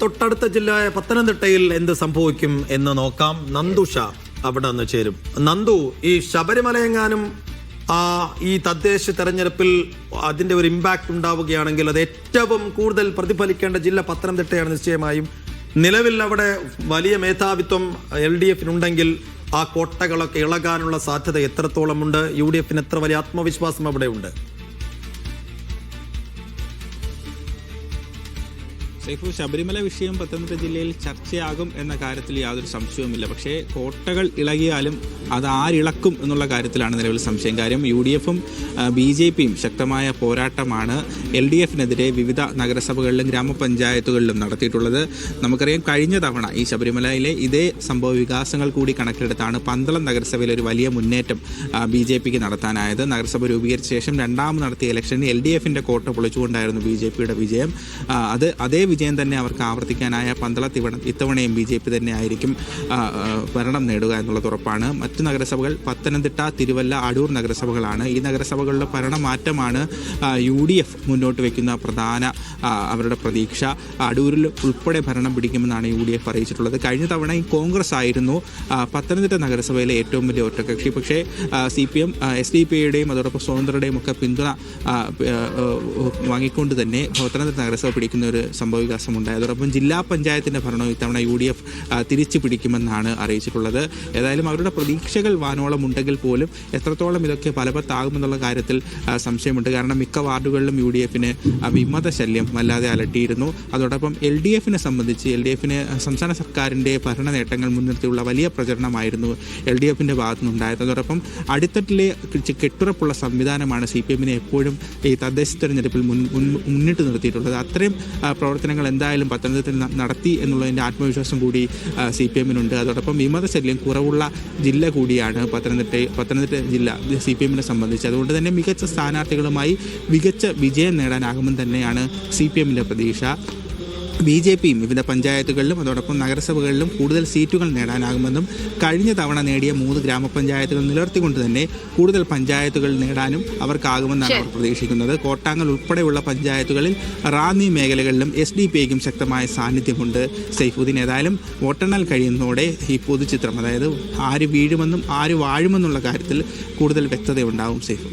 തൊട്ടടുത്ത ജില്ലയായ പത്തനംതിട്ടയിൽ എന്ത് സംഭവിക്കും എന്ന് നോക്കാം. നന്ദുഷ അവിടെ നിന്ന് ചേരും. നന്ദു, ഈ ശബരിമലയെങ്ങാനും ഈ തദ്ദേശ തെരഞ്ഞെടുപ്പിൽ അതിന്റെ ഒരു ഇമ്പാക്ട് ഉണ്ടാവുകയാണെങ്കിൽ അത് ഏറ്റവും കൂടുതൽ പ്രതിഫലിക്കേണ്ട ജില്ല പത്തനംതിട്ടയാണ് നിശ്ചയമായും. നിലവിൽ അവിടെ വലിയ മേധാവിത്വം LDF-നുണ്ടെങ്കിൽ ആ കോട്ടകളൊക്കെ ഇളകാനുള്ള സാധ്യത എത്രത്തോളമുണ്ട്? UDF-ന് എത്ര വലിയ ആത്മവിശ്വാസം അവിടെ ഉണ്ട്? സൈഫു, ശബരിമല വിഷയം പത്തനംതിട്ട ജില്ലയിൽ ചർച്ചയാകും എന്ന കാര്യത്തിൽ യാതൊരു സംശയവുമില്ല. പക്ഷേ കോട്ടകൾ ഇളകിയാലും അത് ആരിളക്കും എന്നുള്ള കാര്യത്തിലാണ് നിലവിൽ സംശയം. കാര്യം UDF-ഉം BJP-യും ശക്തമായ പോരാട്ടമാണ് LDF-നെതിരെ വിവിധ നഗരസഭകളിലും ഗ്രാമപഞ്ചായത്തുകളിലും നടത്തിയിട്ടുള്ളത്. നമുക്കറിയാം, കഴിഞ്ഞ തവണ ഈ ശബരിമലയിലെ ഇതേ സംഭവ വികാസങ്ങൾ കൂടി കണക്കിലെടുത്താണ് പന്തളം നഗരസഭയിൽ ഒരു വലിയ മുന്നേറ്റം BJP-ക്ക് നടത്താനായത്. നഗരസഭ രൂപീകരിച്ച ശേഷം രണ്ടാമത് നടത്തിയ ഇലക്ഷനിൽ LDF-ന്റെ കോട്ട പൊളിച്ചുകൊണ്ടായിരുന്നു BJP-യുടെ വിജയം. അതേ വിജയം തന്നെ അവർക്ക് ആവർത്തിക്കാനായ പന്തളത്ത് ഇത്തവണയും BJP തന്നെ ആയിരിക്കും ഭരണം നേടുക എന്നുള്ളത് ഉറപ്പാണ്. മറ്റു നഗരസഭകൾ പത്തനംതിട്ട, തിരുവല്ല, അടൂർ നഗരസഭകളാണ്. ഈ നഗരസഭകളുടെ ഭരണമാറ്റമാണ് UDF മുന്നോട്ട് വയ്ക്കുന്ന പ്രധാന അവരുടെ പ്രതീക്ഷ. അടൂരിൽ ഉൾപ്പെടെ ഭരണം പിടിക്കുമെന്നാണ് UDF അറിയിച്ചിട്ടുള്ളത്. കഴിഞ്ഞ തവണ ഈ കോൺഗ്രസ് ആയിരുന്നു പത്തനംതിട്ട നഗരസഭയിലെ ഏറ്റവും വലിയ ഒറ്റകക്ഷി. പക്ഷേ CPM, SDP-യുടെയും അതോടൊപ്പം സ്വതന്ത്രരുടെയും ഒക്കെ പിന്തുണ വാങ്ങിക്കൊണ്ട് തന്നെ പത്തനംതിട്ട നഗരസഭ പിടിക്കുന്ന ഒരു സംഭവവികാസമുണ്ടായി. അതോടൊപ്പം ജില്ലാ പഞ്ചായത്തിന്റെ ഭരണം ഇത്തവണ UDF തിരിച്ചു പിടിക്കുമെന്നാണ് അറിയിച്ചിട്ടുള്ളത്. ഏതായാലും അവരുടെ പ്രതീക്ഷകൾ വാനോളം ഉണ്ടെങ്കിൽ പോലും എത്രത്തോളം ഇതൊക്കെ ഫലവത്താകുമെന്നുള്ള കാര്യത്തിൽ സംശയമുണ്ട്. കാരണം മിക്ക വാർഡുകളിലും UDF-ന് വിമത ശല്യം വല്ലാതെ അലട്ടിയിരുന്നു. അതോടൊപ്പം LDF-നെ സംബന്ധിച്ച് LDF-ന് സംസ്ഥാന സർക്കാരിൻ്റെ ഭരണ നേട്ടങ്ങൾ മുൻനിർത്തിയുള്ള വലിയ പ്രചരണമായിരുന്നു LDF-ന്റെ ഭാഗത്തുനിന്നുണ്ടായത്. അതോടൊപ്പം അടിത്തട്ടിലെ കെട്ടുറപ്പുള്ള സംവിധാനമാണ് CPM-നെ എപ്പോഴും ഈ തദ്ദേശ തെരഞ്ഞെടുപ്പിൽ മുന്നിട്ട് നിർത്തിയിട്ടുള്ളത്. അത്രയും പ്രവർത്തനങ്ങൾ എന്തായാലും പത്തനംതിട്ടയിൽ നടത്തി എന്നുള്ളതിൻ്റെ ആത്മവിശ്വാസം കൂടി CPM-നുണ്ട്. അതോടൊപ്പം വിമത ശല്യം കുറവുള്ള ജില്ല കൂടിയാണ് പത്തനംതിട്ട ജില്ല CPM-നെ സംബന്ധിച്ച്. അതുകൊണ്ട് തന്നെ മികച്ച സ്ഥാനാർത്ഥികളുമായി മികച്ച വിജയം നേടാനാകുമെന്ന് തന്നെയാണ് CPM-ന്റെ പ്രതീക്ഷ. BJP-യും വിവിധ പഞ്ചായത്തുകളിലും അതോടൊപ്പം നഗരസഭകളിലും കൂടുതൽ സീറ്റുകൾ നേടാനാകുമെന്നും കഴിഞ്ഞ തവണ നേടിയ 3 ഗ്രാമപഞ്ചായത്തുകൾ നിലനിർത്തിക്കൊണ്ട് തന്നെ കൂടുതൽ പഞ്ചായത്തുകൾ നേടാനും അവർക്കാകുമെന്നാണ് അവർ പ്രതീക്ഷിക്കുന്നത്. കോട്ടാങ്ങൽ ഉൾപ്പെടെയുള്ള പഞ്ചായത്തുകളിൽ റാന്നി മേഖലകളിലും SDP-ക്കും ശക്തമായ സാന്നിധ്യമുണ്ട്. സൈഫുദ്ദീൻ, ഏതായാലും വോട്ടെണ്ണൽ കഴിയുന്നതോടെ ഈ പൊതുചിത്രം, അതായത് ആര് വീഴുമെന്നും ആര് വാഴുമെന്നുള്ള കാര്യത്തിൽ കൂടുതൽ വ്യക്തതയുണ്ടാവും. സൈഫു.